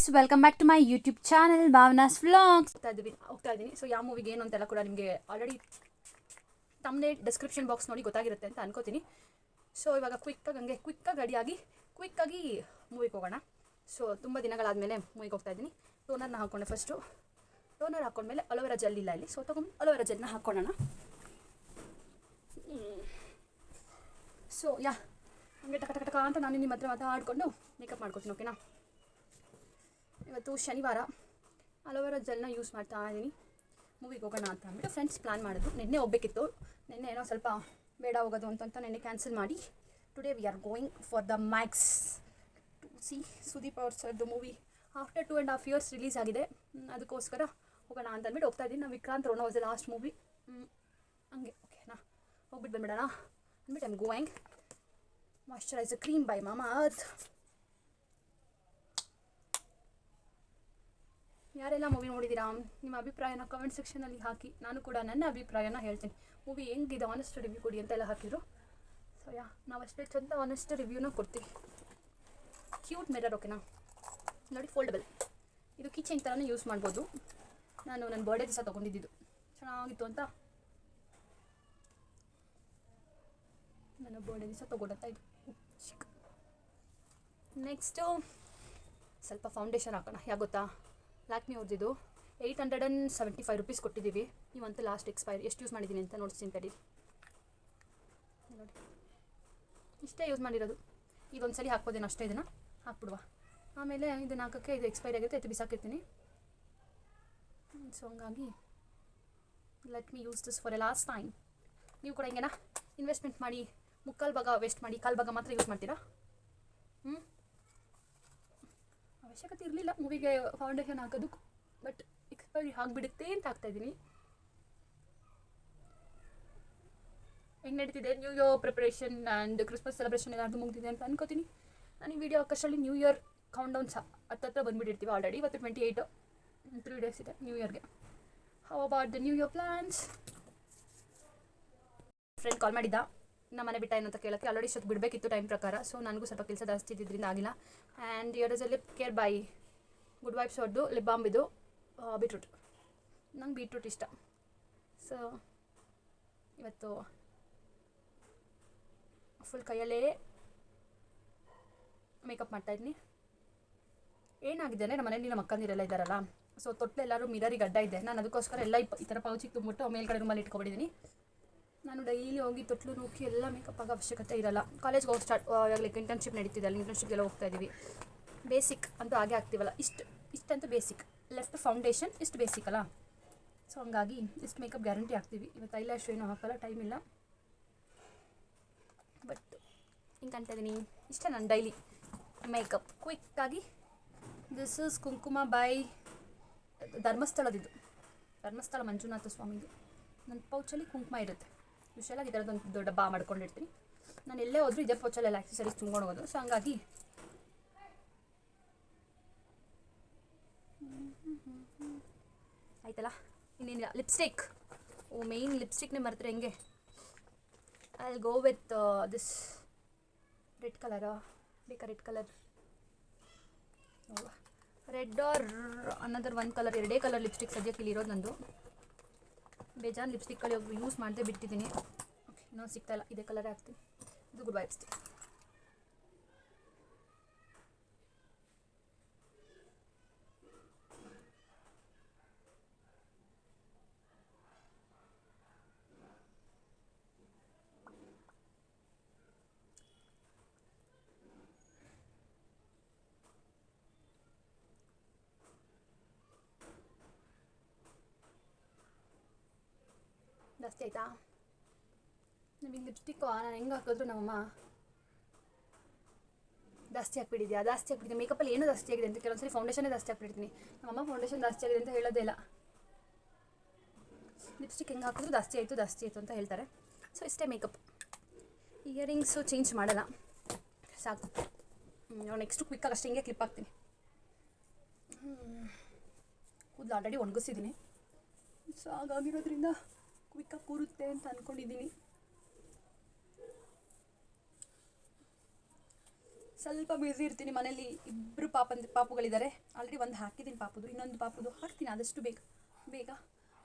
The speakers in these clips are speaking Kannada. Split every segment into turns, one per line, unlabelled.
Guys, welcome back to my YouTube channel Bhavana's vlogs. ಹೋಗ್ತಾ ಇದ್ದೀನಿ. ಸೊ ಯಾವ ಮೂವಿಗೆ ಏನು ಅಂತೆಲ್ಲ ಕೂಡ ನಿಮಗೆ ಆಲ್ರೆಡಿ ತಮ್ಮದೇ ಡಿಸ್ಕ್ರಿಪ್ಷನ್ ಬಾಕ್ಸ್ ನೋಡಿ ಗೊತ್ತಾಗಿರುತ್ತೆ ಅಂತ ಅನ್ಕೋತೀನಿ. ಸೊ ಇವಾಗ ಕ್ವಿಕ್ಕಾಗಿ ರೆಡಿಯಾಗಿ ಕ್ವಿಕ್ಕಾಗಿ ಮೂವಿಗೆ ಹೋಗೋಣ. ಸೊ ತುಂಬ ದಿನಗಳಾದಮೇಲೆ ಮೂವಿಗೆ ಹೋಗ್ತಾ ಇದ್ದೀನಿ. ಟೋನರ್ನ ಹಾಕ್ಕೊಂಡೆ. ಫಸ್ಟು ಟೋನರ್ ಹಾಕ್ಕೊಂಡ್ಮೇಲೆ ಅಲೋವೆರಾ ಜೆಲ್ ಇಲ್ಲ ಇಲ್ಲಿ, ಸೊ ತಗೊಂಡು ಅಲೋವೆರಾ ಜೆಲ್ನ ಹಾಕ್ಕೊಳ್ಳೋಣ. ಸೊ ಹಂಗೆ ಟಕ ಅಂತ ನಾನು ನಿಮ್ಮ ಹತ್ರ ಮಾತಾಡಿಕೊಂಡು ಮೇಕಪ್ ಮಾಡ್ಕೊತೀನಿ. ಓಕೆನಾ? ಇವತ್ತು ಶನಿವಾರ ಅಲೋವೆರಾ ಜೆಲ್ನ ಯೂಸ್ ಮಾಡ್ತಾ ಇದ್ದೀನಿ. ಮೂವಿಗೆ ಹೋಗೋಣ ಅಂತ ಅಂದ್ಬಿಟ್ಟು ಫ್ರೆಂಡ್ಸ್ ಪ್ಲ್ಯಾನ್ ಮಾಡಿದ್ರು. ನಿನ್ನೆ ಹೋಗ್ಬೇಕಿತ್ತು, ನಿನ್ನೆ ಏನೋ ಸ್ವಲ್ಪ ಬೇಡ ಹೋಗೋದು ಅಂತ ನಿನ್ನೆ ಕ್ಯಾನ್ಸಲ್ ಮಾಡಿ today we are going for the Max to see Sudeep ಅವ್ರ ಸರ್ದು ಮೂವಿ. ಆಫ್ಟರ್ 2.5 years ರಿಲೀಸ್ ಆಗಿದೆ. ಅದಕ್ಕೋಸ್ಕರ ಹೋಗೋಣ ಅಂತ ಅಂದ್ಬಿಟ್ಟು ಹೋಗ್ತಾ ಇದ್ದೀನಿ. ನಾವು Vikrant Rona was the last movie. ಹಂಗೆ ಓಕೆನಾ, ಹೋಗ್ಬಿಟ್ಟು ಬಂದ್ಬಿಡೋಣ ಅಂದ್ಬಿಟ್ಟು I'm going. Moisturizer cream by Mamaearth. ಯಾರೆಲ್ಲ ಮೂವಿ ನೋಡಿದ್ದೀರಾ, ನಿಮ್ಮ ಅಭಿಪ್ರಾಯನ ಕಮೆಂಟ್ ಸೆಕ್ಷನಲ್ಲಿ ಹಾಕಿ. ನಾನು ಕೂಡ ನನ್ನ ಅಭಿಪ್ರಾಯನ ಹೇಳ್ತೀನಿ. ಮೂವಿ ಹೆಂಗಿದೆ ಆನೆಸ್ಟ್ ರಿವ್ಯೂ ಕೊಡಿ ಅಂತೆಲ್ಲ ಹಾಕಿದ್ರು. ಸೊ ನಾವು ಅಷ್ಟೇ ಚಂದ ಆನೆಸ್ಟ್ ರಿವ್ಯೂನ ಕೊಡ್ತೀವಿ. ಕ್ಯೂಟ್ ಮಿರರ್, ಓಕೆನಾ? ನೋಡಿ, ಫೋಲ್ಡಬಲ್. ಇದು ಕಿಚನ್ ಥರನೂ ಯೂಸ್ ಮಾಡ್ಬೋದು. ನಾನು ನನ್ನ ಬರ್ಡೇ ದಿವಸ ತೊಗೊಂಡಿದ್ದು, ಚೆನ್ನಾಗಿತ್ತು ಅಂತ ನನ್ನ ಬರ್ಡೇ ದಿವಸ ತೊಗೊಂಡಂತ ಇದು ಚಿಕ್ಕ. ನೆಕ್ಸ್ಟು ಸ್ವಲ್ಪ ಫೌಂಡೇಶನ್ ಹಾಕೋಣ. ಯಾಕೆ ಗೊತ್ತಾ, ಲ್ಯಾಕ್ಮಿ ಅವ್ರದ್ದು 875 ರೂಪೀಸ್ ಕೊಟ್ಟಿದ್ದೀವಿ. ಇವಂತೂ ಲಾಸ್ಟ್ ಎಕ್ಸ್ಪೈರಿ. ಎಷ್ಟು ಯೂಸ್ ಮಾಡಿದ್ದೀನಿ ಅಂತ ನೋಡ್ತೀನಿ ತಡಿ. ನೋಡಿ, ಇಷ್ಟೇ ಯೂಸ್ ಮಾಡಿರೋದು. ಇದೊಂದು ಸಲ ಹಾಕ್ಬೋದೇನೋ ಅಷ್ಟೇ. ಇದನ್ನು ಹಾಕ್ಬಿಡುವ. ಆಮೇಲೆ ಇದನ್ನು ಹಾಕೋಕ್ಕೆ ಇದು ಎಕ್ಸ್ಪೈರಿ ಆಗುತ್ತೆ, ಇದು ಬಿಸಾಕಿರ್ತೀನಿ. ಸೊ ಹಂಗಾಗಿ let me use this for A last time. ನೀವು ಕೂಡ ಹಿಂಗೆನಾ ಇನ್ವೆಸ್ಟ್ಮೆಂಟ್ ಮಾಡಿ ಮುಕ್ಕಾಲು ಭಾಗ ವೇಸ್ಟ್ ಮಾಡಿ ಕಾಲು ಭಾಗ ಮಾತ್ರ ಯೂಸ್ ಮಾಡ್ತೀರಾ? ಅವಶ್ಯಕತೆ ಇರಲಿಲ್ಲ ಮೂವಿಗೆ ಫೌಂಡೇಶನ್ ಹಾಕೋದಕ್ಕೆ, ಬಟ್ ಎಕ್ಸ್ಪೈರಿ ಆಗಿಬಿಡುತ್ತೆ ಅಂತ ಹಾಕ್ತಾಯಿದ್ದೀನಿ. ಹೆಂಗೆ ನಡೀತಿದೆ new year preparation and Christmas celebration ಎಲ್ಲಾರ್ದು ಮುಗಿದಿದೆ ಅಂತ ಅನ್ಕೋತೀನಿ. ನಾನು ಈ ವಿಡಿಯೋ ಹಾಕೋಷ್ಟರಲ್ಲಿ ನ್ಯೂ ಇಯರ್ ಕೌಂಟ್ ಡೌನ್ ಹತ್ರ ಬಂದುಬಿಟ್ಟಿರ್ತೀವಿ ಆಲ್ರೆಡಿ. ಇವತ್ತು 28, 3 days ಇದೆ ನ್ಯೂ ಇಯರ್ಗೆ. How about the new year plans? Friend call ಮಾಡಿದ್ದ, ನಮ್ಮ ಮನೆ ಬಿಟ್ಟ ಏನಂತ ಕೇಳೋಕ್ಕೆ. ಆಲ್ರೆಡಿ ಇಷ್ಟೊತ್ತು ಬಿಡಬೇಕಿತ್ತು ಟೈಮ್ ಪ್ರಕಾರ. ಸೊ ನನಗೂ ಸ್ವಲ್ಪ ಕೆಲಸ ಜಾಸ್ತಿ ಇದ್ದಿದ್ದರಿಂದ ಆಗಿಲ್ಲ. And year is A lip care bye good vibes ಅವ್ರದ್ದು ಲಿಪ್ ಬಾಮ್ ಇದು ಬೀಟ್ರೂಟ್. ನಂಗೆ ಬೀಟ್ರೂಟ್ ಇಷ್ಟ. ಸೊ ಇವತ್ತು ಫುಲ್ ಕೈಯಲ್ಲೇ ಮೇಕಪ್ ಮಾಡ್ತಾಯಿದ್ದೀನಿ. ಏನಾಗಿದೆ ಅಂದರೆ ನಮ್ಮ ಮನೇಲಿ ನಮ್ಮ ಅಕ್ಕಂದಿರೆಲ್ಲ ಇದ್ದಾರಲ್ಲ, ಸೊ ತೊಟ್ಲೆಲ್ಲರೂ ಮಿರರಿಗೆ ಅಡ್ಡ ಇದೆ. ನಾನು ಅದಕ್ಕೋಸ್ಕರ ಎಲ್ಲ ಈ ಥರ ಪೌಚಿಗೆ ತುಂಬಿಟ್ಟು ಮೇಲ್ಗಡೆ ರೂಮಲ್ಲಿ ಇಟ್ಕೊಬಿಟ್ಟಿದ್ದೀನಿ. ನಾನು ಡೈಲಿ ಹೋಗಿ ತೊಟ್ಲು ನೂಕಿ ಎಲ್ಲ ಮೇಕಪ್ ಆಗೋ ಅವಶ್ಯಕತೆ ಇರಲ್ಲ. ಕಾಲೇಜ್ಗೆ ಹೋಗಿ ಸ್ಟಾರ್ಟ್ ಲೈಕ್ ಇಂಟರ್ನ್ಶಿಪ್ ನಡೀತಿದೆ, ಅಲ್ಲಿ ಇಂಟರ್ನ್ಶಿಪ್ಗೆಲ್ಲ ಹೋಗ್ತಾ ಇದ್ದೀವಿ. ಬೇಸಿಕ್ ಅಂತೂ ಹಾಗೆ ಆಗ್ತೀವಲ್ಲ, ಇಷ್ಟಂತೂ ಬೇಸಿಕ್. ಲೆಫ್ಟ್ ಫೌಂಡೇಶನ್ ಇಷ್ಟು ಬೇಸಿಕ್ ಅಲ್ಲ. ಸೊ ಹಂಗಾಗಿ ಇಷ್ಟು ಮೇಕಪ್ ಗ್ಯಾರಂಟಿ ಆಗ್ತೀವಿ. ಇವತ್ತು ಐಲ್ಯಾಶ್ ಏನೂ ಹಾಕಲ್ಲ, ಟೈಮ್ ಇಲ್ಲ. ಬಟ್ ಹಿಂಗೆ ಅಂತಿದ್ದೀನಿ, ಇಷ್ಟೇ ನನ್ನ ಡೈಲಿ ಮೇಕಪ್ ಕ್ವಿಕ್ಕಾಗಿ. ದಿಸ್ ಇಸ್ ಕುಂಕುಮ ಬೈ ಧರ್ಮಸ್ಥಳದಿದ್ದು, ಧರ್ಮಸ್ಥಳ ಮಂಜುನಾಥ ಸ್ವಾಮಿದು. ನನ್ನ ಪೌಚಲ್ಲಿ ಕುಂಕುಮ ಇರುತ್ತೆ. ಯೂಶಲಾಗಿ ಈ ಥರದೊಂದು ದೊಡ್ಡ ಡಬ್ಬ ಮಾಡ್ಕೊಂಡಿರ್ತೀನಿ. ನಾನು ಎಲ್ಲೇ ಹೋದರೂ ಇದೇ ಪೌಚಲ್ಲೆಲ್ಲ ಆಕ್ಸೆಸರೀಸ್ ತುಂಬ್ಕೊಂಡು ಹೋಗೋದು. ಸೊ ಹಂಗಾಗಿ ಆಯ್ತಲ್ಲ. ಇನ್ನೇನಿಲ್ಲ, ಲಿಪ್ಸ್ಟಿಕ್. ಮೇಯ್ನ್ ಲಿಪ್ಸ್ಟಿಕ್ನೇ ಮರೆತರೆ ಹೆಂಗೆ? I will go with this red ಕಲರಾ ಬೇಕಾ? Red colour, red or another ಒಂದು ಕಲರ್, ಎರಡೇ ಕಲರ್ ಲಿಪ್ಸ್ಟಿಕ್ ಸದ್ಯಕ್ಕೆ ಇಲ್ಲಿ ಇರೋದು ನಂದು. ಬೇಜಾನ್ ಲಿಪ್ಸ್ಟಿಕ್ಕಲ್ಲಿ ಯೂಸ್ ಮಾಡದೆ ಬಿಟ್ಟಿದ್ದೀನಿ. ಓಕೆ, ಇನ್ನೊಂದು ಸಿಗ್ತಾಯಿಲ್ಲ, ಇದೇ ಕಲರೇ ಹಾಕ್ತೀನಿ. ಇದು ಗುಡ್ ವೈಬ್ಸ್. ಜಾಸ್ತಿ ಆಯಿತಾ? ನಮಗೆ ಲಿಪ್ಸ್ಟಿಕ್ಕು ನಾನು ಹೆಂಗೆ ಹಾಕಿದ್ರು ನಮ್ಮಮ್ಮ ಜಾಸ್ತಿ ಹಾಕ್ಬಿಟ್ಟಿದ್ದೆ. ಮೇಕಪ್ಪಲ್ಲಿ ಏನೂ ಜಾಸ್ತಿ ಆಗಿದೆ ಅಂತ ಕೆಲವೊಂದ್ಸರಿ ಫೌಂಡೇಶನ್ನೇ ಜಾಸ್ತಿ ಹಾಕ್ಬಿಡ್ತೀನಿ. ನಮ್ಮಮ್ಮ ಫೌಂಡೇಶನ್ ಜಾಸ್ತಿ ಆಗಿದೆ ಅಂತ ಹೇಳೋದೇ ಇಲ್ಲ. ಲಿಪ್ಸ್ಟಿಕ್ ಹೆಂಗೆ ಹಾಕಿದ್ರು ಜಾಸ್ತಿ ಆಯಿತು ಅಂತ ಹೇಳ್ತಾರೆ. ಸೊ ಇಷ್ಟೇ ಮೇಕಪ್. ಇಯರಿಂಗ್ಸು ಚೇಂಜ್ ಮಾಡಲ್ಲ, ಸಾಕು. ನೆಕ್ಸ್ಟು ಕ್ವಿಕ್ಕಾಗಿ ಅಷ್ಟೇ ಹಿಂಗೆ ಕ್ಲಿಪ್ ಹಾಕ್ತೀನಿ. ಕೂದಲು ಆಲ್ರೆಡಿ ಒಣಗಿಸಿದ್ದೀನಿ. ಸೊ ಹಾಗಾಗಿರೋದ್ರಿಂದ ಕ್ವಿಕ್ಕಾಗಿ ಕೂರುತ್ತೆ ಅಂತ ಅಂದ್ಕೊಂಡಿದ್ದೀನಿ. ಸ್ವಲ್ಪ ಬ್ಯುಸಿ ಇರ್ತೀನಿ ಮನೇಲಿ. ಇಬ್ಬರು ಪಾಪುಗಳಿದ್ದಾರೆ. ಆಲ್ರೆಡಿ ಒಂದು ಹಾಕಿದ್ದೀನಿ ಪಾಪುದು, ಇನ್ನೊಂದು ಪಾಪುದು ಹಾಕ್ತೀನಿ ಆದಷ್ಟು ಬೇಗ.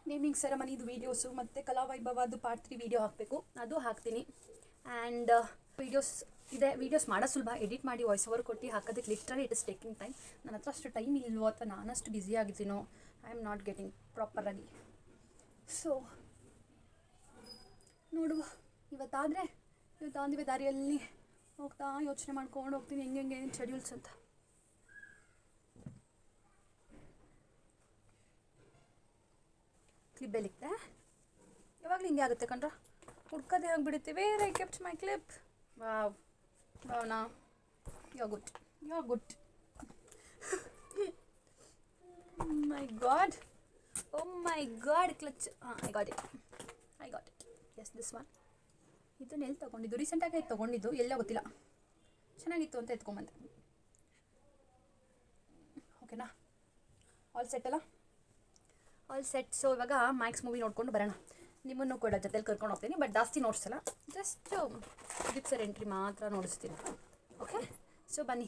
ನೇಮಿಂಗ್ ಸೆರೆಮನಿದು ವೀಡಿಯೋಸು ಮತ್ತು ಕಲಾವೈಭವದು ಪಾರ್ಟ್ 3 ವೀಡಿಯೋ ಹಾಕಬೇಕು, ಅದು ಹಾಕ್ತೀನಿ. ಆ್ಯಂಡ್ ವೀಡಿಯೋಸ್ ಮಾಡೋ ಸುಲಭ, ಎಡಿಟ್ ಮಾಡಿ ವಾಯ್ಸ್ ಓವರ್ ಕೊಟ್ಟು ಹಾಕೋದಕ್ಕೆ literally it is taking time. ನನ್ನ ಹತ್ರ ಅಷ್ಟು ಟೈಮ್ ಇಲ್ವೋ ಅಥವಾ ನಾನಷ್ಟು ಬ್ಯುಸಿ ಆಗಿದ್ದೀನೋ, ಐ ಆಮ್ ನಾಟ್ ಗೆಟಿಂಗ್ ಪ್ರಾಪರಾಗಿ. ಸೊ ನೋಡುವ, ಇವತ್ತಾಂದಿವೆ ದಾರಿಯಲ್ಲಿ ಹೋಗ್ತಾ ಯೋಚನೆ ಮಾಡ್ಕೊಂಡು ಹೋಗ್ತೀನಿ ಹೆಂಗೆ ಶೆಡ್ಯೂಲ್ಸ್ ಅಂತ. ಕ್ಲಿಪ್ ಬೆಲಿಕ್ತೆ ಯಾವಾಗಲೂ ಹಿಂಗೆ ಆಗುತ್ತೆ ಕಣ್ರ, ಹುಡ್ಕೋದೇ ಆಗಿಬಿಡುತ್ತೆ. Where I kept my clip. Bhavana, you are good. Oh my god, clutch. I got it. Yes, this one. ಇದನ್ನ ಎಲ್ಲಿ ತೊಗೊಂಡಿದ್ದು? ರೀಸೆಂಟಾಗಿ ತೊಗೊಂಡಿದ್ದು, ಎಲ್ಲೋ ಗೊತ್ತಿಲ್ಲ, ಚೆನ್ನಾಗಿತ್ತು ಅಂತ ಎತ್ಕೊಂಬಂದೆ. ಓಕೆನಾ, ಆಲ್ ಸೆಟ್ ಅಲ್ಲ? All set. ಸೊ ಇವಾಗ ಮ್ಯಾಕ್ಸ್ ಮೂವಿ ನೋಡ್ಕೊಂಡು ಬರೋಣ. ನಿಮ್ಮನ್ನು ಕೂಡ ಜೊತೆಲಿ ಕರ್ಕೊಂಡು ಹೋಗ್ತೀನಿ, ಬಟ್ ಜಾಸ್ತಿ ನೋಡಿಸಲ್ಲ, ಜಸ್ಟ್ ಗಿಪ್ಸರ್ ಎಂಟ್ರಿ ಮಾತ್ರ ನೋಡಿಸ್ತೀನಿ. ಓಕೆ, ಸೊ ಬನ್ನಿ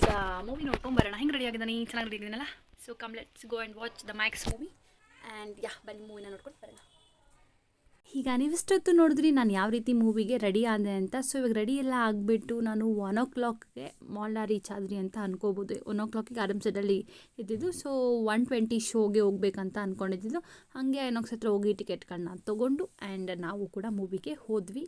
ಈಗ ಮೂವಿ ನೋಡ್ಕೊಂಡು ಬರೋಣ. ಹೆಂಗೆ ರೆಡಿ ಆಗಿದ್ದಾನೆ? ಚೆನ್ನಾಗಿ ರೆಡಿ ಆಗಿದ್ದೀನಲ್ಲ? So come let's go and watch the Max movie. And ಬನ್ನಿ ಮೂವಿನ ನೋಡ್ಕೊಂಡು ಬರೋಣ. ಈಗ ನೀವಿಷ್ಟೊತ್ತು ನೋಡಿದ್ರಿ ನಾನು ಯಾವ ರೀತಿ ಮೂವಿಗೆ ರೆಡಿ ಆದೆ ಅಂತ. ಸೊ ಇವಾಗ ರೆಡಿ ಎಲ್ಲ ಆಗಿಬಿಟ್ಟು ನಾನು 1 o'clockಗೆ ಮಾಲ್ನ ರೀಚ್ ಆದ್ರಿ ಅಂತ ಅನ್ಕೋಬೋದು. 1 o'clockಗೆ RMZ ಇದ್ದಿದ್ದು. ಸೊ 1:20 ಶೋಗೆ ಹೋಗ್ಬೇಕಂತ ಅಂದ್ಕೊಂಡಿದ್ದು. ಹಾಗೆ ಐನಾಕ್ಸ್ ಹತ್ರ ಹೋಗಿ ಟಿಕೆಟ್ಗಳನ್ನ ತೊಗೊಂಡು ಆ್ಯಂಡ್ ನಾವು ಕೂಡ ಮೂವಿಗೆ ಹೋದ್ವಿ.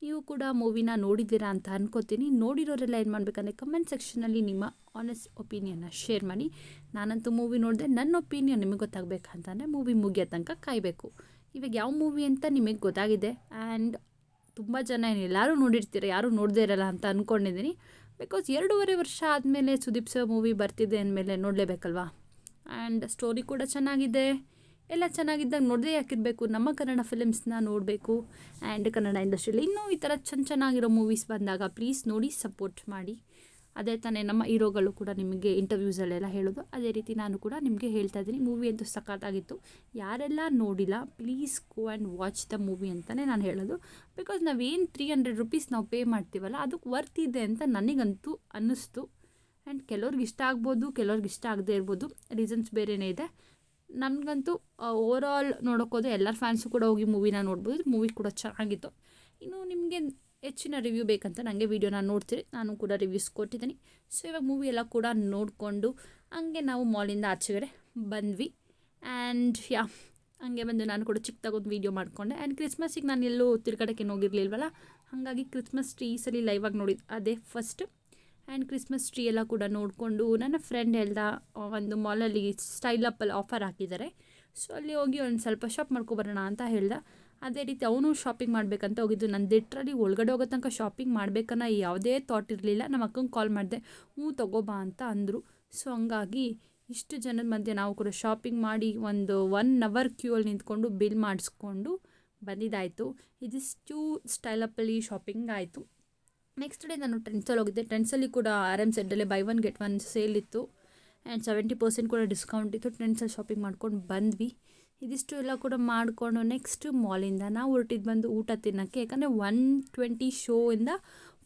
ನೀವು ಕೂಡ ಮೂವಿನ ನೋಡಿದ್ದೀರಾ ಅಂತ ಅನ್ಕೋತೀನಿ. ನೋಡಿರೋರೆಲ್ಲ ಏನು ಮಾಡಬೇಕಂದ್ರೆ ಕಮೆಂಟ್ ಸೆಕ್ಷನಲ್ಲಿ ನಿಮ್ಮ ಆನೆಸ್ಟ್ ಒಪಿನಿಯನ್ನ ಶೇರ್ ಮಾಡಿ. ನಾನಂತೂ ಮೂವಿ ನೋಡಿದೆ, ನನ್ನ ಒಪಿನಿಯನ್ ನಿಮಗೆ ಗೊತ್ತಾಗಬೇಕಂತಂದರೆ ಮೂವಿ ಮುಗಿಯೋ ತನಕ ಕಾಯಬೇಕು. ಇವಾಗ ಯಾವ ಮೂವಿ ಅಂತ ನಿಮಗೆ ಗೊತ್ತಾಗಿದೆ. ಆ್ಯಂಡ್ ತುಂಬ ಜನ ಎಲ್ಲರೂ ನೋಡಿರ್ತೀರ, ಯಾರೂ ನೋಡದೇ ಇರಲ್ಲ ಅಂತ ಅಂದ್ಕೊಂಡಿದ್ದೀನಿ. ಬಿಕಾಸ್ 2.5 ವರ್ಷ ಆದಮೇಲೆ ಸುದೀಪ್ ಸರ್ ಮೂವಿ ಬರ್ತಿದೆ ಅಂದಮೇಲೆ ನೋಡಲೇಬೇಕಲ್ವಾ. ಆ್ಯಂಡ್ ಸ್ಟೋರಿ ಕೂಡ ಚೆನ್ನಾಗಿದೆ, ಎಲ್ಲ ಚೆನ್ನಾಗಿದ್ದಾಗ ನೋಡದೇ ಯಾಕಿರಬೇಕು. ನಮ್ಮ ಕನ್ನಡ ಫಿಲಿಮ್ಸ್ನ ನೋಡಬೇಕು. ಆ್ಯಂಡ್ ಕನ್ನಡ ಇಂಡಸ್ಟ್ರಿಯಲ್ಲಿ ಇನ್ನೂ ಈ ಥರ ಚೆನ್ನಾಗಿರೋ ಮೂವೀಸ್ ಬಂದಾಗ ಪ್ಲೀಸ್ ನೋಡಿ ಸಪೋರ್ಟ್ ಮಾಡಿ. ಅದೇ ತಾನೇ ನಮ್ಮ ಹೀರೋಗಳು ಕೂಡ ನಿಮಗೆ ಇಂಟರ್ವ್ಯೂಸಲ್ಲೆಲ್ಲ ಹೇಳೋದು. ಅದೇ ರೀತಿ ನಾನು ಕೂಡ ನಿಮಗೆ ಹೇಳ್ತಾ ಇದ್ದೀನಿ. ಮೂವಿ ಅಂತೂ ಸಖತ್ತಾಗಿತ್ತು. ಯಾರೆಲ್ಲ ನೋಡಿಲ್ಲ please go and watch the movie ಅಂತಲೇ ನಾನು ಹೇಳೋದು. ಬಿಕಾಸ್ ನಾವೇನು 300 rupees ನಾವು ಪೇ ಮಾಡ್ತೀವಲ್ಲ, ಅದಕ್ಕೆ ವರ್ತ್ ಇದೆ ಅಂತ ನನಗಂತೂ ಅನ್ನಿಸ್ತು. ಆ್ಯಂಡ್ ಕೆಲವ್ರಿಗೆ ಇಷ್ಟ ಆಗ್ಬೋದು, ಕೆಲವ್ರಿಗೆ ಇಷ್ಟ ಆಗದೇ ಇರ್ಬೋದು, ರೀಸನ್ಸ್ ಬೇರೆಯೇ ಇದೆ. ನಮಗಂತೂ ಓವರಾಲ್ ನೋಡೋಕ್ಕೋದ್ರೆ ಎಲ್ಲರ ಫ್ಯಾನ್ಸು ಕೂಡ ಹೋಗಿ ಮೂವಿನ ನೋಡ್ಬೋದು. ಮೂವಿ ಕೂಡ ಚೆನ್ನಾಗಿತ್ತು. ಇನ್ನು ನಿಮಗೆ ಹೆಚ್ಚಿನ ರಿವ್ಯೂ ಬೇಕಂತ ನನಗೆ ವೀಡಿಯೋನ ನೋಡ್ತೀರಿ, ನಾನು ಕೂಡ ರಿವ್ಯೂಸ್ ಕೊಟ್ಟಿದ್ದೀನಿ. ಸೊ ಇವಾಗ ಮೂವಿ ಎಲ್ಲ ಕೂಡ ನೋಡಿಕೊಂಡು ಹಂಗೆ ನಾವು ಮಾಲಿಂದ ಆಚೆಗಡೆ ಬಂದ್ವಿ. ಆ್ಯಂಡ್ ಹಂಗೆ ಬಂದು ನಾನು ಕೂಡ ಚಿಕ್ಕದಾಗೊಂದು ವೀಡಿಯೋ ಮಾಡಿಕೊಂಡೆ. ಆ್ಯಂಡ್ ಕ್ರಿಸ್ಮಸ್ಸಿಗೆ ನಾನು ಎಲ್ಲೂ ತಿರ್ಗಾಡೋಕ್ಕೆ ಹೋಗಿರಲಿಲ್ವಲ್ಲ, ಹಾಗಾಗಿ ಕ್ರಿಸ್ಮಸ್ ಟ್ರೀ ಈ ಸಲ ಲೈವಾಗಿ ನೋಡಿದ್ದು ಅದೇ ಫಸ್ಟ್. ಆ್ಯಂಡ್ ಕ್ರಿಸ್ಮಸ್ ಟ್ರೀ ಎಲ್ಲ ಕೂಡ ನೋಡಿಕೊಂಡು ನನ್ನ ಫ್ರೆಂಡ್ ಹೇಳ್ದ ಒಂದು ಮಾಲಲ್ಲಿ ಸ್ಟೈಲಪ್ಪಲ್ಲಿ ಆಫರ್ ಹಾಕಿದ್ದಾರೆ, ಸೊ ಅಲ್ಲಿ ಹೋಗಿ ಒಂದು ಸ್ವಲ್ಪ ಶಾಪ್ ಮಾಡ್ಕೊಬರೋಣ ಅಂತ ಹೇಳ್ದ. ಅದೇ ರೀತಿ ಅವನು ಶಾಪಿಂಗ್ ಮಾಡಬೇಕಂತ ಹೋಗಿದ್ದು. ನಾನು ಲಿಟ್ರಲಿ ಒಳಗಡೆ ಹೋಗೋ ತನಕ ಶಾಪಿಂಗ್ ಮಾಡಬೇಕನ್ನೋ ಯಾವುದೇ ಥಾಟ್ ಇರಲಿಲ್ಲ. ನಮ್ಮ ಅಕ್ಕಂಗೆ ಕಾಲ್ ಮಾಡಿದೆ, ತಗೋಬಾ ಅಂತ ಅಂದರು. ಸೊ ಹಂಗಾಗಿ ಇಷ್ಟು ಜನದ ಮಧ್ಯೆ ನಾವು ಕೂಡ ಶಾಪಿಂಗ್ ಮಾಡಿ ಒಂದು 1 hour ಕ್ಯೂ ಅಲ್ಲಿ ನಿಂತ್ಕೊಂಡು ಬಿಲ್ ಮಾಡಿಸ್ಕೊಂಡು ಬಂದಿದ್ದಾಯಿತು. ಇದಿಷ್ಟು ಸ್ಟೈಲಪ್ಪಲ್ಲಿ ಶಾಪಿಂಗ್ ಆಯಿತು. ನೆಕ್ಸ್ಟ್ ಡೇ ನಾನು ಟ್ರೆಂಡ್ಸಲ್ಲಿ ಹೋಗಿದ್ದೆ. ಟ್ರೆಂಡ್ಸಲ್ಲಿ ಕೂಡ RMZ ಬೈ 1 get 1 ಸೇಲ್ ಇತ್ತು. ಆ್ಯಂಡ್ 70% ಕೂಡ ಡಿಸ್ಕೌಂಟ್ ಇತ್ತು. ಟ್ರೆಂಡ್ಸಲ್ಲಿ ಶಾಪಿಂಗ್ ಮಾಡ್ಕೊಂಡು ಬಂದ್ವಿ. ಇದಿಷ್ಟು ಎಲ್ಲ ಕೂಡ ಮಾಡಿಕೊಂಡು ನೆಕ್ಸ್ಟ್ ಮಾಲಿಂದ ನಾವು ಹೊರಟಿದ್ದು ಬಂದು ಊಟ ತಿನ್ನೋಕ್ಕೆ. ಯಾಕಂದರೆ 1:20 ಶೋಯಿಂದ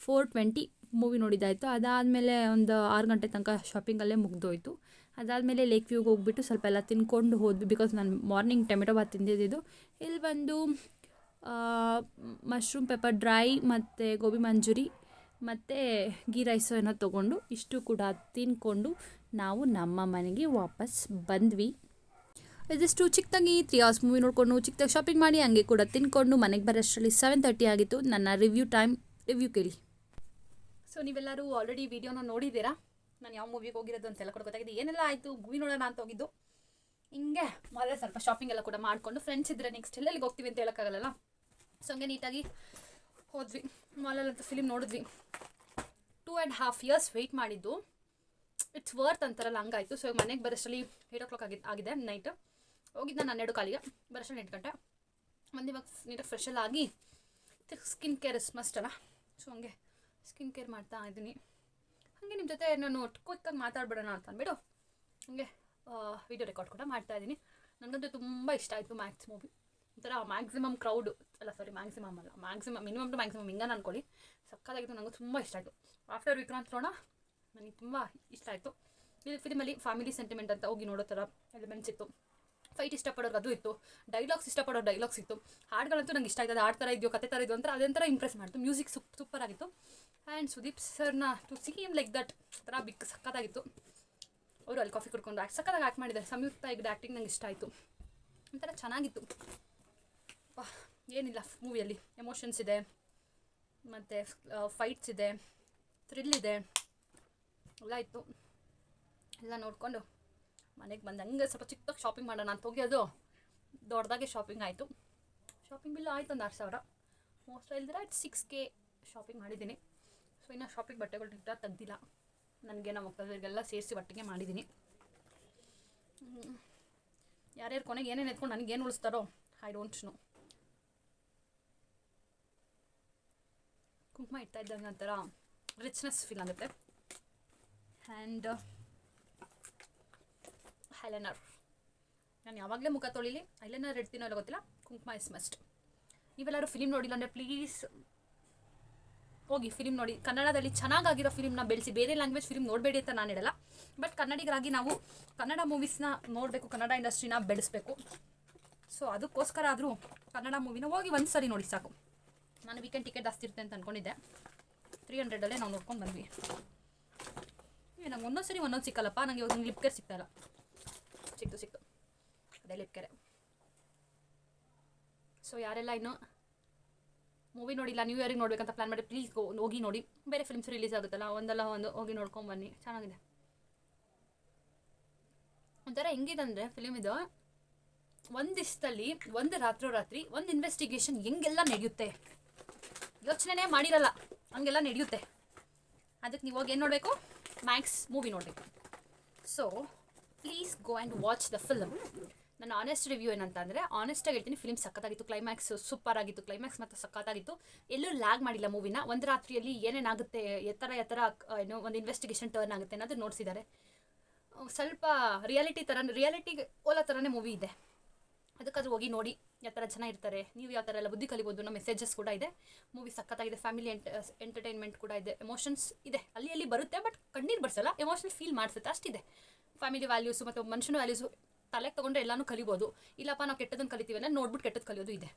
4:20 ಮೂವಿ ನೋಡಿದ್ದಾಯಿತು. ಅದಾದಮೇಲೆ ಒಂದು 6 ಗಂಟೆ ತನಕ ಶಾಪಿಂಗಲ್ಲೇ ಮುಗಿದೋಯ್ತು. ಅದಾದಮೇಲೆ ಲೇಕ್ ವ್ಯೂಗೆ ಹೋಗ್ಬಿಟ್ಟು ಸ್ವಲ್ಪ ಎಲ್ಲ ತಿನ್ಕೊಂಡು ಹೋದ್ವಿ. ಬಿಕಾಸ್ ನಾನು ಮಾರ್ನಿಂಗ್ ಟೊಮೆಟೊ ಬಾತ್ ತಿಂದಿದ್ದು. ಇಲ್ಲಿ ಬಂದು ಮಶ್ರೂಮ್ ಪೆಪ್ಪರ್ ಡ್ರೈ ಮತ್ತು ಗೋಬಿ ಮಂಚೂರಿ ಮತ್ತು ಗೀ ರೈಸು ಏನೋ ತೊಗೊಂಡು ಇಷ್ಟು ಕೂಡ ತಿನ್ಕೊಂಡು ನಾವು ನಮ್ಮ ಮನೆಗೆ ವಾಪಸ್ ಬಂದ್ವಿ. ಇದಿಷ್ಟು ಚಿಕ್ಕದಾಗಿ 3 hours ಮೂವಿ ನೋಡಿಕೊಂಡು ಚಿಕ್ಕದಾಗಿ ಶಾಪಿಂಗ್ ಮಾಡಿ ಹಂಗೆ ಕೂಡ ತಿನ್ಕೊಂಡು ಮನೆಗೆ ಬರೋಷ್ಟರಲ್ಲಿ 7:30 ಆಗಿತ್ತು. ನನ್ನ ರಿವ್ಯೂ ಕೇಳಿ. ಸೊ ನೀವೆಲ್ಲರೂ ಆಲ್ರೆಡಿ ವೀಡಿಯೋನ ನೋಡಿದ್ದೀರಾ, ನಾನು ಯಾವ ಮೂವಿಗೆ ಹೋಗಿರೋದು ಅಂತೆಲ್ಲ ಕೂಡ ಗೊತ್ತಾಗಿದೆ. ಏನೆಲ್ಲ ಆಯಿತು ಮೂವಿ ನೋಡೋಣ ಅಂತ ಹೋಗಿದ್ದು. ಹಿಂಗೆ ಮೊದಲೇ ಸ್ವಲ್ಪ ಶಾಪಿಂಗ್ ಎಲ್ಲ ಕೂಡ ಮಾಡಿಕೊಂಡು ಫ್ರೆಂಡ್ಸ್ ಇದ್ದರೆ ನೆಕ್ಸ್ಟ್ ಎಲ್ಲೆಲ್ಲಿಗೆ ಹೋಗ್ತೀವಿ ಅಂತ ಹೇಳೋಕ್ಕಾಗಲ್ಲ. ಸೊ ಹಂಗೆ ನೀಟಾಗಿ ಹೋದ್ವಿ. ಮಾಲಲ್ಲಂತ ಫಿಲಿಮ್ ನೋಡಿದ್ವಿ. 2.5 years ವೆಯ್ಟ್ ಮಾಡಿದ್ದು. ಇಟ್ಸ್ ವರ್ತ್ ಅಂತಾರಲ್ಲ, ಹಂಗಾಯಿತು. ಸೊ ಮನೆಗೆ ಬರೋಷ್ಟರಲ್ಲಿ 8 o'clock ಆಗಿದೆ ನೈಟ್. ಹೋಗಿದ್ದು ನಾನು 12 ಕಾಲಿಗೆ, ಬರೋಷ್ಟರಲ್ಲಿ 8 ಗಂಟೆ. ಒಂದು ಇವಾಗ ನೀಟಾಗಿ ಫ್ರೆಶೆಲ್ಲ ಆಗಿ ಸ್ಕಿನ್ ಕೇರ್ ಇಸ್ ಮಸ್ಟ್ ಅಲ್ಲ. ಸೊ ಹಂಗೆ ಸ್ಕಿನ್ ಕೇರ್ ಮಾಡ್ತಾ ಇದ್ದೀನಿ. ಹಾಗೆ ನಿಮ್ಮ ಜೊತೆ ನಾನು ಕ್ವಿಕ್ಕಾಗಿ ಮಾತಾಡ್ಬಿಡೋಣ ಅಂತ ಅಂದ್ಬಿಟ್ಟು ಹಂಗೆ ವೀಡಿಯೋ ರೆಕಾರ್ಡ್ ಕೂಡ ಮಾಡ್ತಾಯಿದ್ದೀನಿ. ನನಗಂತೂ ತುಂಬ ಇಷ್ಟ ಆಯಿತು ಮ್ಯಾಕ್ಸ್ ಮೂವಿ. ಒಂಥರ ಮ್ಯಾಕ್ಸಿಮಮ್ ಕ್ರೌಡು ಅಲ್ಲ ಸಾರಿ ಮ್ಯಾಕ್ಸಿಮಮ್ ಅಲ್ಲ ಮಿನಿಮಮ್ ಟು ಮ್ಯಾಕ್ಸಿಮಮ್ ಹಿಂಗೆ ಅನ್ಕೊಳ್ಳಿ. ಸಕ್ಕತ್ತಾಗಿತ್ತು, ನನಗೂ ತುಂಬ ಇಷ್ಟ ಆಯಿತು. ಆಫ್ಟರ್ ವಿಕ್ರಾಂತ್ ನೋಡ ನನಗೆ ತುಂಬ ಇಷ್ಟ ಆಯಿತು. ಇದು ಫಿಲ್ಮಲ್ಲಿ ಫ್ಯಾಮಿಲಿ ಸೆಂಟಿಮೆಂಟ್ ಅಂತ ಹೋಗಿ ನೋಡೋ ಥರ ಎಲಿಮೆಂಟ್ಸ್ ಇತ್ತು. ಫೈಟ್ ಇಷ್ಟಪಡೋರು ಅದು ಇತ್ತು, ಡೈಲಾಗ್ಸ್ ಇಷ್ಟಪಡೋರು ಡೈಲಾಗ್ಸ್ ಇತ್ತು. ಹಾಡುಗಳಂತೂ ನಂಗೆ ಇಷ್ಟ ಆಯ್ತು. ಅದು ಹಾಡು ಥರ ಇದೆಯೋ ಕತೆ ಥರ ಇದೆಯೋ ಅಂತ ಅದೊಂಥರ ಇಂಪ್ರೆಸ್ ಮಾಡ್ತು. ಮ್ಯೂಸಿಕ್ ಸೂಪರ್ ಆಗಿತ್ತು. ಆ್ಯಂಡ್ ಸುದೀಪ್ ಸರ್ನ to see him like that ಥರ ಬಿಗ್ ಸಕ್ಕತ್ತಾಗಿತ್ತು. ಅವರು ಅಲ್ಲಿ ಕಾಫಿ ಕುಡ್ಕೊಂಡು ಸಕ್ಕತ್ತಾಗಿ ಆ್ಯಕ್ಟ್ ಮಾಡಿದ್ದಾರೆ. ಸಂಯುಕ್ತ ಈಗ ಆ್ಯಕ್ಟಿಂಗ್ ನಂಗೆ ಇಷ್ಟ ಆಯಿತು. ಒಂಥರ ಚೆನ್ನಾಗಿತ್ತು. ಏನಿಲ್ಲ ಮೂವಿಯಲ್ಲಿ ಎಮೋಷನ್ಸ್ ಇದೆ, ಮತ್ತು ಫೈಟ್ಸ್ ಇದೆ, ಥ್ರಿಲ್ ಇದೆ, ಎಲ್ಲ ಇತ್ತು. ಎಲ್ಲ ನೋಡಿಕೊಂಡು ಮನೆಗೆ ಬಂದು ಹಂಗೆ ಸ್ವಲ್ಪ ಚಿಕ್ಕದಾಗಿ ಶಾಪಿಂಗ್ ಮಾಡೋಣ ಅಂತ ಹೋಗಿ ಅದು ದೊಡ್ಡದಾಗೆ ಶಾಪಿಂಗ್ ಆಯಿತು. ಶಾಪಿಂಗ್ ಬಿಲ್ ಆಯಿತು ಒಂದು 6,000 ಮೋಸ್ಟ್ ಇಲ್ದಿರ 6K ಶಾಪಿಂಗ್ ಮಾಡಿದ್ದೀನಿ. ಸೊ ಇನ್ನು ಶಾಪಿಂಗ್ ಬಟ್ಟೆಗಳು ನೀಟಾಗಿ ತೆಗ್ದಿಲ್ಲ. ನನಗೆ ನಮ್ಮ ಮಕ್ಕಳಿಗೆಲ್ಲ ಸೇರಿಸಿ ಒಟ್ಟಿಗೆ ಮಾಡಿದ್ದೀನಿ. ಯಾರ್ಯಾರು ಕೊನೆಗೆ ಏನೇನು ಎತ್ಕೊಂಡು ನನಗೇನು ಉಳಿಸ್ತಾರೋ ಐ ಡೋಂಟ್ ನೋ. ಕುಂಕುಮ ಇಡ್ತಾ ಇದ್ದಂಗೆ ಒಂಥರ ರಿಚ್ನೆಸ್ ಫೀಲ್ ಆಗುತ್ತೆ. ಆ್ಯಂಡ್ ಐಲೈನರ್ ನಾನು ಯಾವಾಗಲೇ ಮುಖ ತೊಳಿಲಿ ಐಲೈನರ್ ಇಡ್ತೀನೋ ಇಲ್ಲ ಗೊತ್ತಿಲ್ಲ, ಕುಂಕುಮ ಇಸ್ ಮಸ್ಟ್. ನೀವೆಲ್ಲರೂ ಫಿಲಿಮ್ ನೋಡಿಲ್ಲ ಅಂದರೆ ಪ್ಲೀಸ್ ಹೋಗಿ ಫಿಲಿಮ್ ನೋಡಿ. ಕನ್ನಡದಲ್ಲಿ ಚೆನ್ನಾಗಿರೋ ಫಿಲಿಮ್ನ ಬೆಳೆಸಿ. ಬೇರೆ ಲ್ಯಾಂಗ್ವೇಜ್ ಫಿಲಿಮ್ ನೋಡಬೇಡಿ ಅಂತ ನಾನು ಹೇಳಲ್ಲ, ಬಟ್ ಕನ್ನಡಿಗರಾಗಿ ನಾವು ಕನ್ನಡ ಮೂವೀಸ್ನ ನೋಡಬೇಕು, ಕನ್ನಡ ಇಂಡಸ್ಟ್ರಿನ ಬೆಳೆಸಬೇಕು. ಸೊ ಅದಕ್ಕೋಸ್ಕರ ಆದರೂ ಕನ್ನಡ ಮೂವಿನ ಹೋಗಿ ಒಂದು ಸರಿ ನೋಡಿ ಸಾಕು. ನಾನು ವೀಕೆಂಡ್ ಟಿಕೆಟ್ ಜಾಸ್ತಿ ಇರುತ್ತೆ ಅಂತ ಅಂದ್ಕೊಂಡಿದ್ದೆ. 300 ನಾವು ನೋಡ್ಕೊಂಡು ಬಂದ್ವಿ. ನಂಗೆ ಒಂದೊಂದು ಸರಿ ಒಂದೊಂದು ಸಿಕ್ಕಲ್ಲಪ್ಪ. ನನಗೆ ಇವಾಗ ಲಿಪ್ ಕೇರ್ ಸಿಗ್ತಾಯಿಲ್ಲ. ಸಿಕ್ತು ಅದೇ ಲಿಪ್ ಕೇರೆ. ಸೊ ಯಾರೆಲ್ಲ ಇನ್ನೂ ಮೂವಿ ನೋಡಿಲ್ಲ, ನ್ಯೂ ಇಯರಿಗೆ ನೋಡ್ಬೇಕಂತ ಪ್ಲ್ಯಾನ್ ಮಾಡಿ ಪ್ಲೀಸ್ ಹೋಗಿ ನೋಡಿ. ಬೇರೆ ಫಿಲ್ಮ್ಸ್ ರಿಲೀಸ್ ಆಗುತ್ತಲ್ಲ ಒಂದಲ್ಲ ಒಂದು ಹೋಗಿ ನೋಡ್ಕೊಂಡು ಬನ್ನಿ, ಚೆನ್ನಾಗಿದೆ. ಒಂಥರ ಹೆಂಗಿದೆ ಅಂದರೆ ಫಿಲಿಮ್ ಇದು ಒಂದು ದಿವಸದಲ್ಲಿ ಒಂದು ರಾತ್ರಿ ಒಂದು ಇನ್ವೆಸ್ಟಿಗೇಷನ್ ಹೆಂಗೆಲ್ಲ ನಡೆಯುತ್ತೆ ಯೋಚನೆ ಮಾಡಿರಲ್ಲ, ಹಂಗೆಲ್ಲ ನಡೆಯುತ್ತೆ. ಅದಕ್ಕೆ ನೀವು ಹೋಗಿ ಏನು ನೋಡಬೇಕು, ಮ್ಯಾಕ್ಸ್ ಮೂವಿ ನೋಡಬೇಕು. So please go and watch the film. ನನ್ನ ಆನೆಸ್ಟ್ ರಿವ್ಯೂ ಏನಂತ ಅಂದರೆ, ಆನೆಸ್ಟಾಗಿ ಹೇಳ್ತೀನಿ, ಫಿಲ್ಮ್ ಸಕ್ಕತ್ತಾಗಿತ್ತು. ಕ್ಲೈಮ್ಯಾಕ್ಸ್ ಸೂಪರ್ ಆಗಿತ್ತು. ಕ್ಲೈಮ್ಯಾಕ್ಸ್ ಮಾತ್ರ ಸಕ್ಕತ್ತಾಗಿತ್ತು. ಎಲ್ಲೂ ಲ್ಯಾಗ್ ಮಾಡಿಲ್ಲ ಮೂವಿನ. ಒಂದು ರಾತ್ರಿಯಲ್ಲಿ ಏನೇನಾಗುತ್ತೆ, ಎತ್ತರ ಏನೋ ಒಂದು ಇನ್ವೆಸ್ಟಿಗೇಷನ್ ಟರ್ನ್ ಆಗುತ್ತೆ ಅನ್ನೋದು ನೋಡಿಸಿದ್ದಾರೆ. ಸ್ವಲ್ಪ ರಿಯಾಲಿಟಿಗೆ ಹೋಲೋ ಥರನೇ ಮೂವಿ ಇದೆ. ಅದಕ್ಕಾದ್ರೂ ಹೋಗಿ ನೋಡಿ ಯಾವ ಥರ ಜನ ಇರ್ತಾರೆ, ನೀವು ಯಾವ ಥರ ಎಲ್ಲ ಬುದ್ಧಿ ಕಲಿಬೋದು ಅನ್ನೋ ಮೆಸೇಜಸ್ ಕೂಡ ಇದೆ. ಮೂವಿ ಸಕ್ಕತ್ತಾಗಿದೆ. ಫ್ಯಾಮಿಲಿ ಎಂಟರ್ಟೈನ್ಮೆಂಟ್ ಕೂಡ ಇದೆ. ಎಮೋಷನ್ಸ್ ಇದೆ, ಅಲ್ಲಿ ಬರುತ್ತೆ, ಬಟ್ ಕಣ್ಣೀರು ಬರ್ಸಲ್ಲ, ಎಮೋಷನಲ್ ಫೀಲ್ ಮಾಡಿಸುತ್ತೆ, ಅಷ್ಟಿದೆ. ಫ್ಯಾಮಿಲಿ ವ್ಯಾಲ್ಯೂಸು ಮತ್ತು ಮನುಷ್ಯನ ವ್ಯಾಲ್ಯೂಸು ತಲೆಗೆ ತೊಗೊಂಡ್ರೆ ಎಲ್ಲನೂ ಕಲಿಬೋದು. ಇಲ್ಲಪ್ಪ ನಾವು ಕೆಟ್ಟದನ್ನು ಕಲಿತೀವಿ ಅಂದರೆ ನೋಡ್ಬಿಟ್ಟು ಕೆಟ್ಟದ್ದು ಕಲಿಯೋದು ಇದೆ.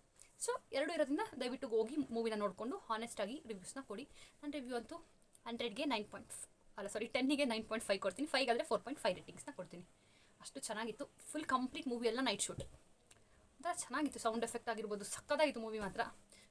ಸೊ ಎರಡು ಇರೋದ್ರಿಂದ ದಯವಿಟ್ಟು ಹೋಗಿ ಮೂವಿನ ನೋಡಿಕೊಂಡು ಹಾನೆಸ್ಟಾಗಿ ರಿವ್ಯೂಸ್ನ ಕೊಡಿ. ನನ್ನ ರಿವ್ಯೂ ಅಂತೂ 10ಗೆ 9.5 ಕೊಡ್ತೀನಿ. 5 ಆದರೆ 4.5 ರೇಟಿಂಗ್ಸ್ನ ಕೊಡ್ತೀನಿ. ಅಷ್ಟು ಚೆನ್ನಾಗಿತ್ತು. ಫುಲ್ ಕಂಪ್ಲೀಟ್ ಮೂವಿ ಎಲ್ಲ ನೈಟ್ ಶೂಟ್. ಒಂಥರ ಚೆನ್ನಾಗಿತ್ತು. ಸೌಂಡ್ ಎಫೆಕ್ಟ್ ಆಗಿರ್ಬೋದು, ಸಕ್ಕತ್ತಾಗಿತ್ತು ಮೂವಿ ಮಾತ್ರ.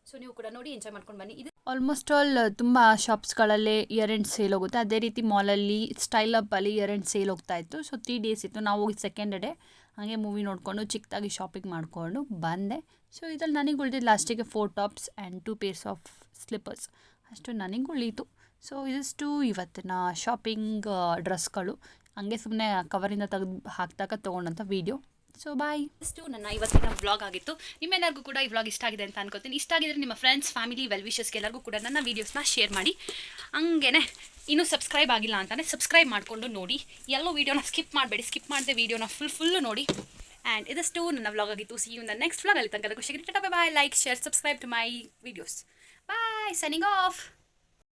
ಸೊ ನೀವು ಕೂಡ ನೋಡಿ ಎಂಜಾಯ್ ಮಾಡ್ಕೊಂಡು ಬನ್ನಿ. ಇದು ಆಲ್ಮೋಸ್ಟ್ ಆಲ್ ತುಂಬ ಶಾಪ್ಸ್ಗಳಲ್ಲೇ ಇಯರ್ ಎಂಡ್ ಸೇಲ್ ಹೋಗುತ್ತೆ. ಅದೇ ರೀತಿ ಮಾಲಲ್ಲಿ ಸ್ಟೈಲ್ ಅಪ್ಪಲ್ಲಿ ಇಯರ್ ಎಂಡ್ ಸೇಲ್ ಹೋಗ್ತಾ ಇತ್ತು. ಸೊ 3 ಡೇಸ್ ಇತ್ತು. ನಾವು ಹೋಗಿ ಸೆಕೆಂಡ್ ಡೇ ಹಾಗೆ ಮೂವಿ ನೋಡಿಕೊಂಡು ಚಿಕ್ಕದಾಗಿ ಶಾಪಿಂಗ್ ಮಾಡಿಕೊಂಡು ಬಂದೆ. ಸೊ ಇದರಲ್ಲಿ ನನಗೆ ಉಳಿದಿದ್ದು ಲಾಸ್ಟಿಗೆ 4 tops and 2 pairs of slippers, ಅಷ್ಟು ನನಗೆ ಉಳೀತು. ಸೊ ಇದಿಷ್ಟು ಇವತ್ತಿನ ಶಾಪಿಂಗ್ ಡ್ರೆಸ್ಗಳು. ಹಂಗೆ ಸುಮ್ಮನೆ ಕವರಿಂದ ತೆಗೆದು ಹಾಕಿದಾಗ ತೊಗೊಂಡಂಥ ವೀಡಿಯೋ. So bye. ಇಷ್ಟು ನನ್ನ ಇವತ್ತಿನ ವ್ಲಾಗ್ ಆಗಿತ್ತು. ನಿಮ್ಮೆಲ್ಲರಿಗೂ ಕೂಡ ಈ ವ್ಲಾಗ್ ಇಷ್ಟ ಆಗಿದೆ ಅಂತ ಅನ್ಕೋತೀನಿ. ಇಷ್ಟ ಆಗಿದ್ರೆ ನಿಮ್ಮ ಫ್ರೆಂಡ್ಸ್, ಫ್ಯಾಮಿಲಿ, ವೆಲ್ ವಿಷಸ್ಗೆ ಎಲ್ಲರಿಗೂ ಕೂಡ ನನ್ನ ವೀಡಿಯೋಸ್ನ ಶೇರ್ ಮಾಡಿ. ಹಂಗೇ ಇನ್ನೂ ಸಬ್ಸ್ಕ್ರೈಬ್ ಆಗಿಲ್ಲ ಅಂತಾನೆ ಸಬ್ಸ್ಕ್ರೈಬ್ ಮಾಡಿಕೊಂಡು ನೋಡಿ. ಎಲ್ಲೋ ವೀಡಿಯೋನ ಸ್ಕಿಪ್ ಮಾಡಬೇಡಿ. ಸ್ಕಿಪ್ ಮಾಡದೆ ವೀಡಿಯೋನ ಫುಲ್ಲು ನೋಡಿ. ಆ್ಯಂಡ್ ಇದಷ್ಟು ನನ್ನ ವ್ಲಾಗ್ ಆಗಿತ್ತು. See you in the next vlog. ಅಲ್ಲಿ ತನಕ ಖುಷಿಯಾಗಿ bye. Like, share, subscribe to my videos. Bye. Signing of.